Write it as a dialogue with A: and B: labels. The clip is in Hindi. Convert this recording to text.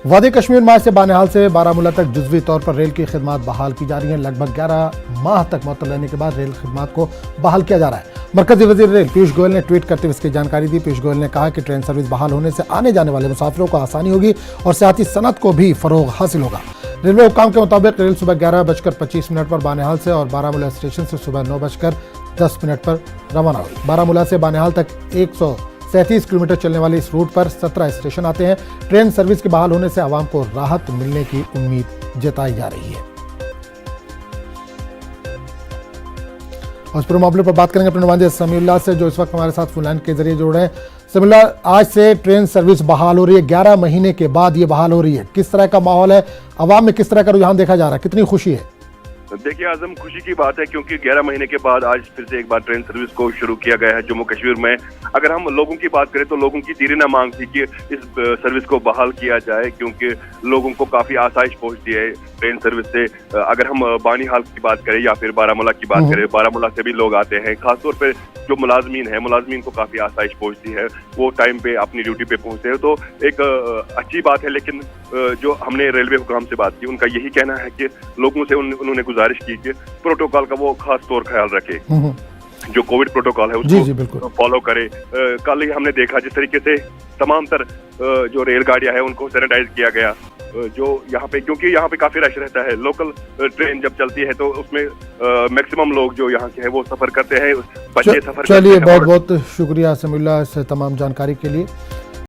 A: वादी कश्मीर मार्च से बानिहाल से बारामूला तक जुज़वी तौर पर रेल की खिदमत बहाल की जा रही है। लगभग 11 माह तक मअतल रहने के बाद रेल खिदमत को बहाल किया जा रहा है। मरकजी वजीर रेल पीयूष गोयल ने ट्वीट करते हुए इसकी जानकारी दी। पीयूष गोयल ने कहा कि ट्रेन सर्विस बहाल होने से आने जाने वाले मुसाफिरों को आसानी होगी और सियाहती सनत को भी फरोग हासिल होगा। रेलवे हुक्काम के मुताबिक रेल सुबह 11:25 पर बानिहाल से और बारामूला स्टेशन से सुबह 9:10 पर रवाना हुई। बारामूला से बानिहाल तक 137 किलोमीटर चलने वाले इस रूट पर 17 स्टेशन आते हैं। ट्रेन सर्विस के बहाल होने से आवाम को राहत मिलने की उम्मीद जताई जा रही है। और इस पूरे मामले पर बात करेंगे अपने नुमाइंदे समीउल्लाह से, जो इस वक्त हमारे साथ फोन लाइन के जरिए जुड़ रहे हैं। समीउल्लाह, आज से ट्रेन सर्विस बहाल हो रही है, 11 महीने के बाद ये बहाल हो रही है। किस तरह का माहौल है, आवाम में किस तरह का रुझान देखा जा रहा है, कितनी खुशी है?
B: देखिए आजम, खुशी की बात है क्योंकि 11 महीने के बाद आज फिर से एक बार ट्रेन सर्विस को शुरू किया गया है जम्मू कश्मीर में। अगर हम लोगों की बात करें तो लोगों की दीर्घना मांग थी कि इस सर्विस को बहाल किया जाए, क्योंकि लोगों को काफी आसाइश पहुंचती है ट्रेन सर्विस से। अगर हम बानीहाल की बात करें या फिर बारामूला की बात करें, बारामूला से भी लोग आते हैं। खासतौर पर जो मुलाजमीन को काफी आसाइश पहुंचती है, वो टाइम पे अपनी ड्यूटी पे पहुंचते हैं, तो एक अच्छी बात है। लेकिन जो हमने रेलवे हुकाम से बात की, उनका यही कहना है कि लोगों से उन्होंने गुजारिश की कि प्रोटोकॉल का वो खास तौर ख्याल रखे, जो कोविड प्रोटोकॉल है उसको फॉलो करे। कल ही हमने देखा जिस तरीके से तमाम तर जो रेलगाड़ियां हैं उनको सैनिटाइज किया गया, जो यहाँ पे, क्योंकि यहाँ पे काफी रश रहता है। लोकल ट्रेन जब चलती है तो उसमें मैक्सिमम लोग जो यहाँ के हैं वो सफर करते हैं, बच्चे सफर करते हैं।
A: चलिए, बहुत बहुत शुक्रिया समीउल्लाह इस तमाम जानकारी के लिए।